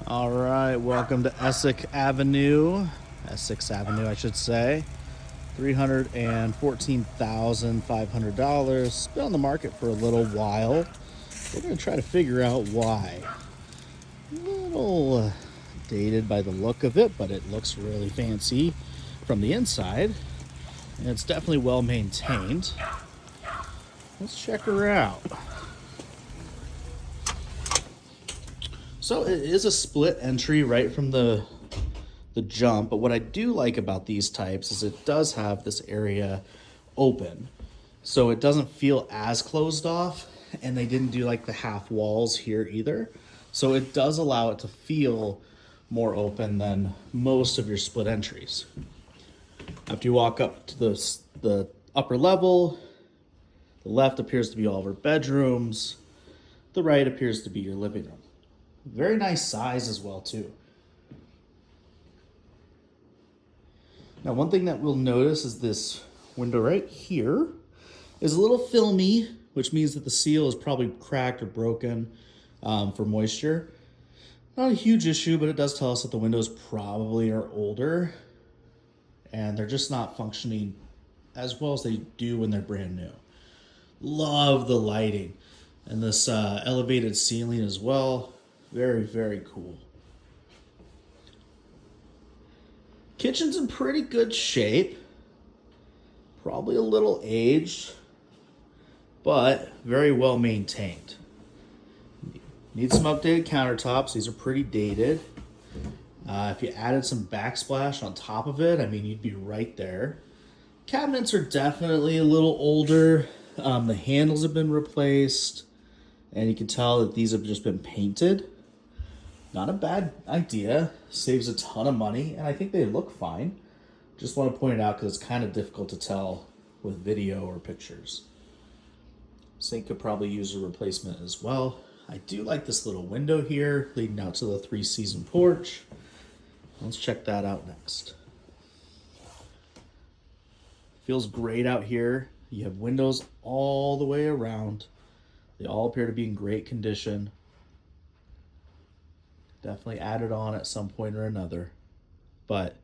All right, welcome to Essex Avenue, I should say. $314,500. It's been on the market for a little while. We're going to try to figure out why. A little dated by the look of it, but it looks really fancy from the inside. And it's definitely well maintained. Let's check her out. So it is a split entry right from the jump, but what I do like about these types is it does have this area open. So it doesn't feel as closed off, and they didn't do like the half walls here either. So it does allow it to feel more open than most of your split entries. After you walk up to the upper level, the left appears to be all of our bedrooms. The right appears to be your living room. Very nice size as well, too. Now, one thing that we'll notice is this window right here is a little filmy, which means that the seal is probably cracked or broken for moisture. Not a huge issue, but it does tell us that the windows probably are older and they're just not functioning as well as they do when they're brand new. Love the lighting and this elevated ceiling as well. Very, very cool. Kitchen's in pretty good shape. Probably a little aged, but very well maintained. Need some updated countertops. These are pretty dated. If you added some backsplash on top of it, I mean, you'd be right there. Cabinets are definitely a little older. The handles have been replaced, and you can tell that these have just been painted. Not a bad idea. Saves a ton of money, and I think they look fine. Just want to point it out because it's kind of difficult to tell with video or pictures. Sink could probably use a replacement as well. I do like this little window here leading out to the 3-season porch. Let's check that out next. Feels great out here. You have windows all the way around. They all appear to be in great condition. Definitely added on at some point or another, but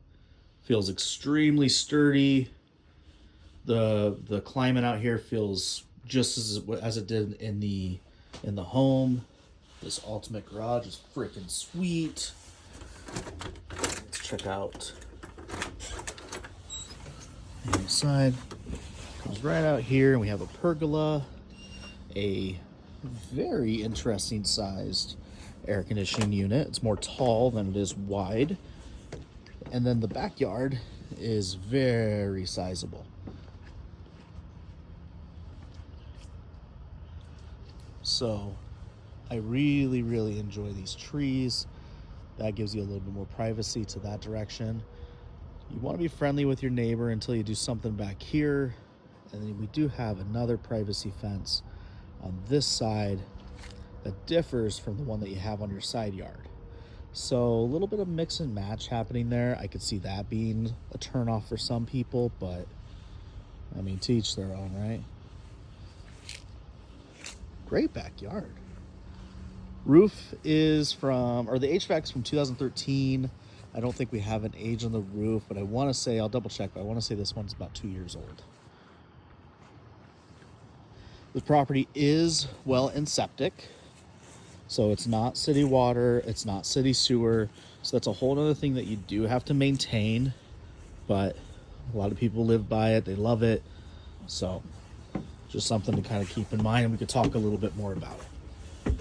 feels extremely sturdy. The climate out here feels just as it did in the home. This ultimate garage is freaking sweet. Let's check out the inside. Comes right out here, and we have a pergola, a very interesting sized air conditioning unit. It's more tall than it is wide. And then the backyard is very sizable. So I really, really enjoy these trees. That gives you a little bit more privacy to that direction. You want to be friendly with your neighbor until you do something back here. And then we do have another privacy fence on this side that differs from the one that you have on your side yard. So a little bit of mix and match happening there. I could see that being a turnoff for some people, but I mean, to each their own, right? Great backyard. Roof is from, or the HVAC's from 2013. I don't think we have an age on the roof, but I want to say, I'll double check, but I want to say this one's about 2 years old. The property is well and septic. So it's not city water, it's not city sewer. So that's a whole other thing that you do have to maintain, but a lot of people live by it, they love it. So just something to kind of keep in mind, and we could talk a little bit more about it.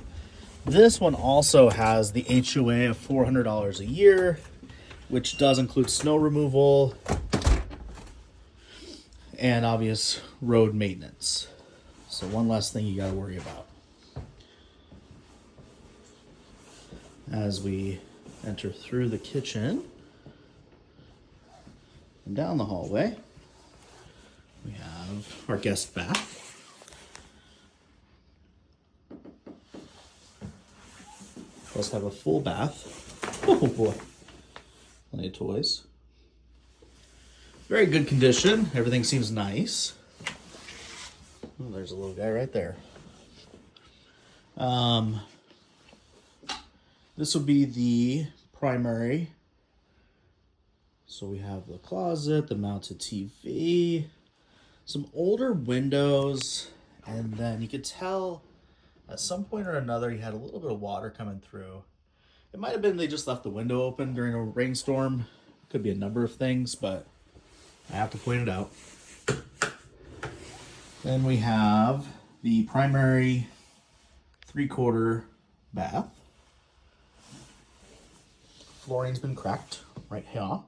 This one also has the HOA of $400 a year, which does include snow removal and obvious road maintenance. So one less thing you got to worry about. As we enter through the kitchen and down the hallway, we have our guest bath. We also have a full bath. Oh boy, plenty of toys. Very good condition. Everything seems nice. Oh, there's a little guy right there. This will be the primary. So we have the closet, the mounted TV, some older windows, and then you could tell at some point or another you had a little bit of water coming through. It might have been they just left the window open during a rainstorm. Could be a number of things, but I have to point it out. Then we have the primary 3/4 bath. Flooring's been cracked right here.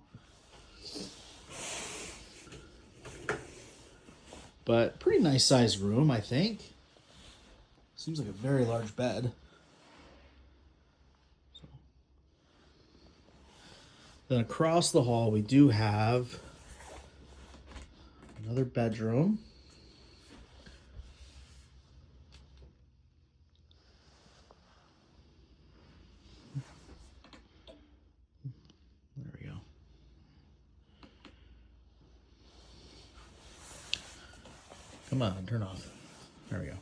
But pretty nice sized room, I think. Seems like a very large bed. Then across the hall, we do have another bedroom. There we go. Come on, turn off. There we go.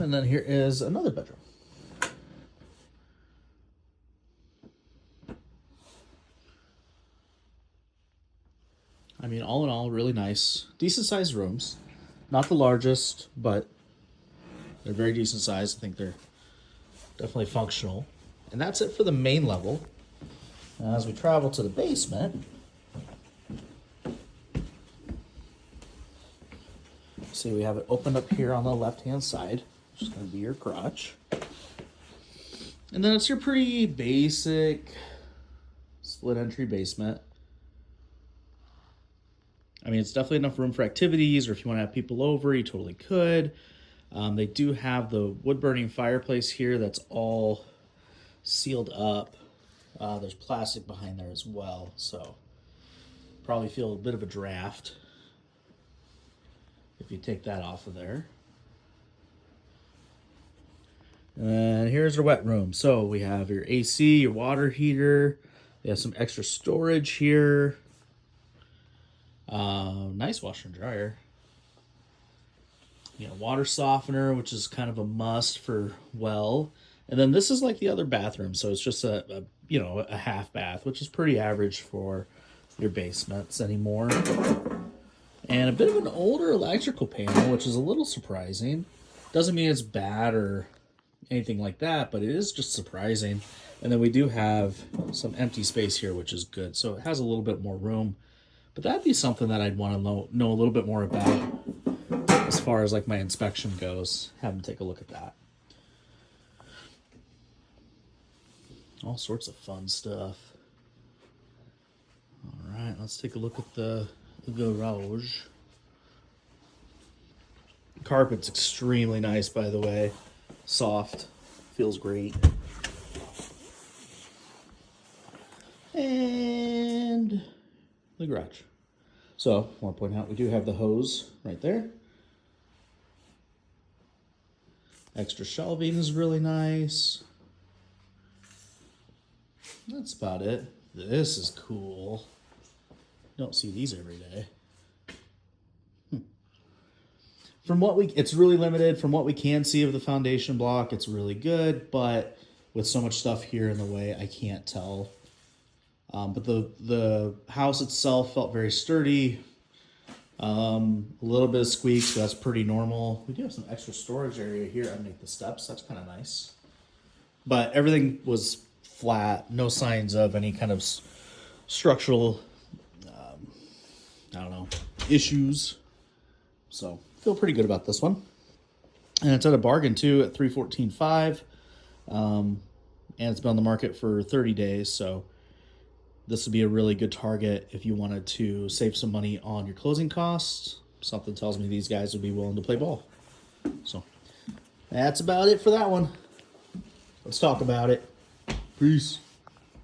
And then here is another bedroom. I mean, all in all, really nice. Decent sized rooms. Not the largest, but they're very decent sized. I think they're definitely functional. And that's it for the main level. Now, as we travel to the basement, see we have it opened up here on the left-hand side, which is going to be your garage. And then it's your pretty basic split entry basement. I mean, it's definitely enough room for activities, or if you want to have people over, you totally could. They do have the wood-burning fireplace here that's all sealed up. There's plastic behind there as well, so probably feel a bit of a draft if you take that off of there. And here's our wet room. So we have your AC, your water heater. We have some extra storage here. Nice washer and dryer. You know, water softener, which is kind of a must for well. And then this is like the other bathroom, so it's just a half bath, which is pretty average for your basements anymore. And a bit of an older electrical panel, which is a little surprising. Doesn't mean it's bad or anything like that, but it is just surprising. And then we do have some empty space here, which is good. So it has a little bit more room. But that'd be something that I'd want to know a little bit more about as far as like my inspection goes. Have them take a look at that. All sorts of fun stuff. All right, let's take a look at the garage. Carpet's extremely nice, by the way. Soft, feels great. And the garage. So, I want to point out we do have the hose right there. Extra shelving is really nice. That's about it. This is cool. Don't see these every day. It's really limited. From what we can see of the foundation block, it's really good, but with so much stuff here in the way, I can't tell. But the house itself felt very sturdy. A little bit of squeak, so that's pretty normal. We do have some extra storage area here underneath the steps. That's kind of nice. But everything was flat. No signs of any kind of structural, issues. So feel pretty good about this one. And it's at a bargain too at $314,500. And it's been on the market for 30 days. So this would be a really good target if you wanted to save some money on your closing costs. Something tells me these guys would be willing to play ball. So that's about it for that one. Let's talk about it. Peace.